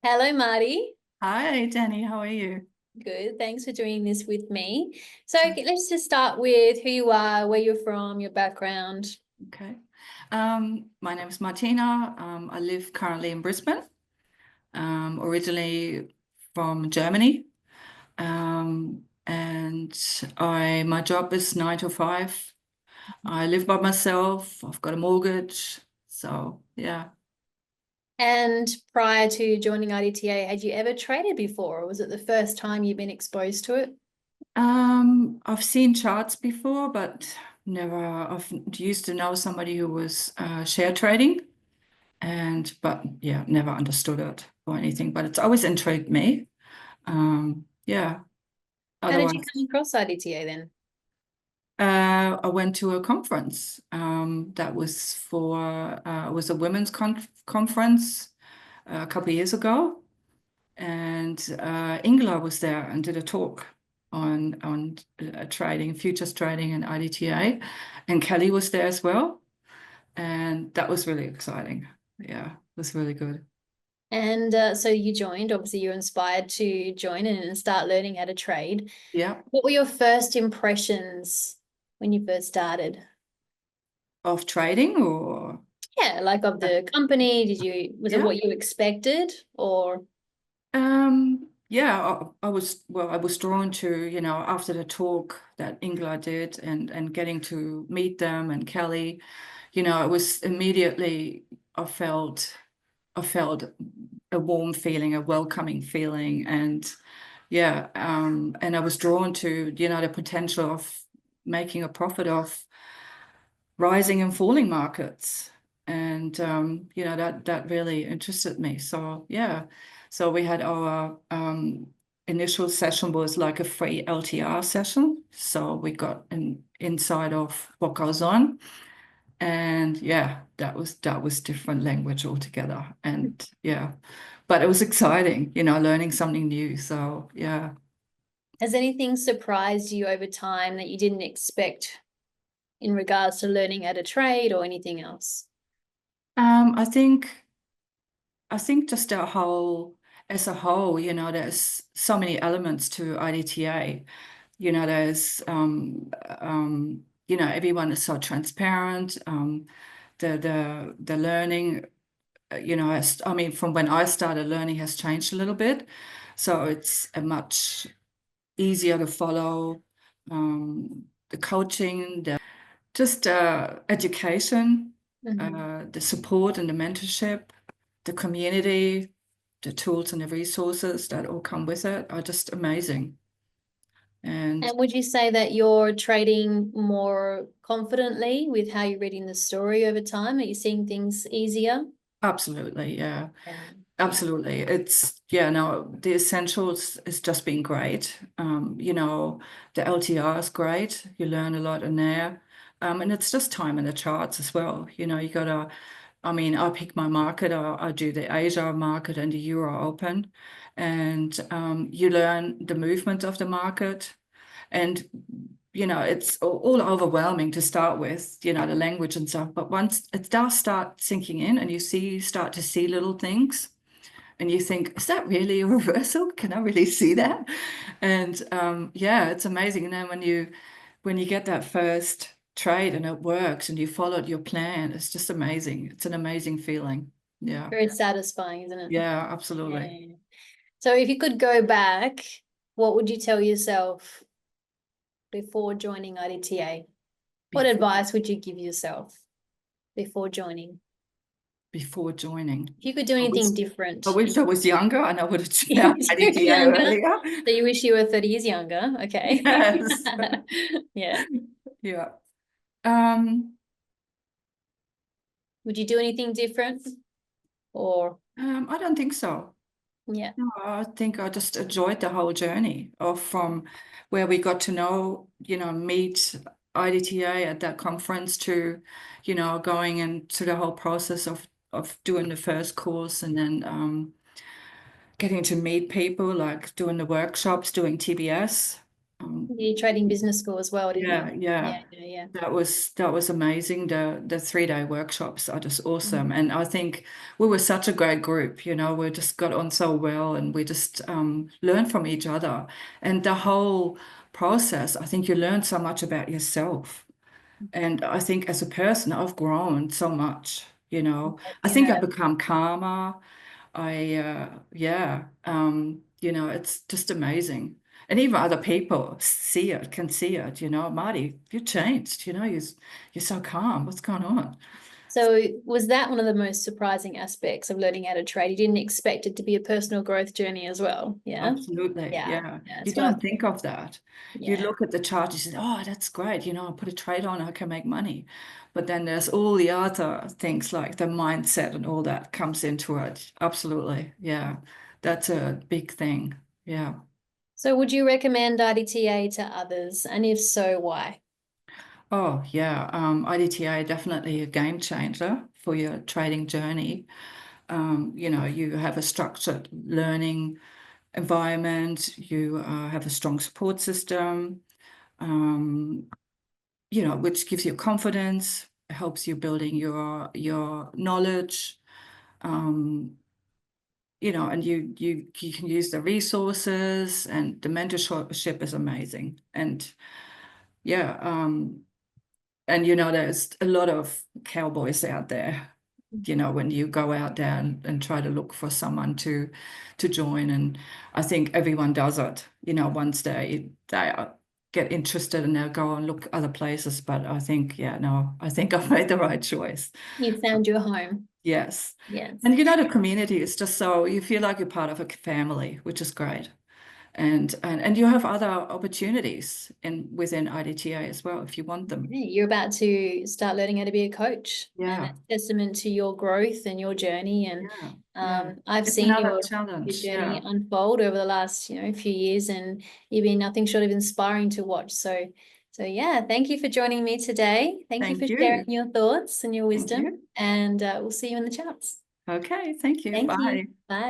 Hello, Marty. Hi, Danny. How are you? Good. Thanks for doing this with me. So let's just start with who you are, where you're from, your background. Okay. My name is Martina. I live currently in Brisbane, originally from Germany. And my job is 9 to 5. I live by myself. I've got a mortgage. So yeah. And prior to joining IDTA, had you ever traded before, or was it the first time you've been exposed to it? I've seen charts before, but never. I've used to know somebody who was share trading. But yeah, never understood it or anything, but it's always intrigued me. Yeah. How did you Otherwise, come across IDTA then? I went to a conference that was it was a women's conference a couple of years ago, and Ingela was there and did a talk on trading, futures trading, and IDTA, and Kelly was there as well, and that was really exciting. Yeah, it was really good. And so you joined, obviously you're inspired to join and start learning how to trade. Yeah. What were your first impressions when you first started? Of trading or Yeah, like of the company, was it yeah. what you expected or? Yeah, I was drawn to, after the talk that Ingela did and getting to meet them and Kelly, it was immediately I felt a warm feeling, a welcoming feeling, and yeah, and I was drawn to, the potential of making a profit of rising and falling markets. And that really interested me. So yeah, so we had our initial session was like a free LTR session. So we got an insight of what goes on. And yeah, that was different language altogether. And yeah, but it was exciting, learning something new. So yeah. Has anything surprised you over time that you didn't expect in regards to learning how to trade or anything else? Um, I think I think just as a whole, there's so many elements to IDTA. There's, everyone is so transparent. The learning, I mean, from when I started learning has changed a little bit. So it's a much easier to follow. The coaching, just education, Mhm. the support and the mentorship, the community, the tools and the resources that all come with it are just amazing. And And would you say that you're trading more confidently with how you're reading the story over time? Are you seeing things easier? absolutely, yeah, Yeah. absolutely. Yeah, no, the essentials is just been great. The LTR is great. You learn a lot in there. And it's just time in the charts as well. You gotta I mean, I pick my market. I do the Asia market and the Euro Open, and you learn the movement of the market. And it's all overwhelming to start with, the language and stuff. But once it does start sinking in, and start to see little things, and you think, is that really a reversal? Can I really see that? And yeah, it's amazing. And then when you get that first trade and it works and you followed your plan, it's just amazing. It's an amazing feeling. Yeah. Very satisfying, isn't it? Yeah, absolutely. Yeah. So if you could go back, what would you tell yourself before joining IDTA? What Before advice would you give yourself before joining? before joining. If you could do I wish anything I different, wish I was younger and I would have you're tried IDTA younger, earlier. so you wish you were 30 years younger. Okay. Yes. Yeah. Yeah. Um, Would you do anything different? Or I don't think so. yeah. No, I think I just enjoyed the whole journey of from where we got to know, meet IDTA at that conference to, going into the whole process of doing the first course and then getting to meet people, like doing the workshops, doing TBS. Um, You did trading business school as well, didn't you? yeah, yeah. Yeah, yeah, Yeah. That was amazing. The 3-day workshops are just awesome. Mhm. And I think we were such a great group, we just got on so well, and we just learned from each other. And the whole process, I think you learn so much about yourself. And I think as a person, I've grown so much, I In think that. I've become calmer. Yeah, it's just amazing. And even other people can see it, Marty, you changed, you're so calm. What's going on? So was that one of the most surprising aspects of learning how to trade? You didn't expect it to be a personal growth journey as well. Yeah. Absolutely. Yeah. Yeah. Yeah. You That's what I don't thought. think of that. You Yeah. look at the chart, you say, oh, that's great. I put a trade on, I can make money. But then there's all the other things like the mindset and all that comes into it. Absolutely. Yeah. That's a big thing. Yeah. So would you recommend IDTA to others? And if so, why? Oh, yeah. IDTA definitely a game changer for your trading journey. You have a structured learning environment, you have a strong support system, um, which gives you confidence, helps you building your knowledge, um, and you can use the resources, and the mentorship is amazing. And yeah, and there's a lot of cowboys out there. When you go out there and try to look for someone to join, and I think everyone does it. Once they get interested, and they'll go and look other places. But I think, yeah, no, I think I've made the right choice. You found your home. Yes, Yes. and the community is just so you feel like you're part of a family, which is great. And you have other opportunities within IDTA as well if you want them. Yeah, you're about to start learning how to be a coach, and Yeah, that's testament to your growth and your journey. And yeah, yeah. I've It's seen another your challenge. journey Yeah. unfold over the last, few years, and you've been nothing short of inspiring to watch. So yeah, thank you for joining me today. Thank you for Thank sharing you. your thoughts and your Thank wisdom, you. and we'll see you in the charts. Okay, thank you. Thank you. Bye. Bye.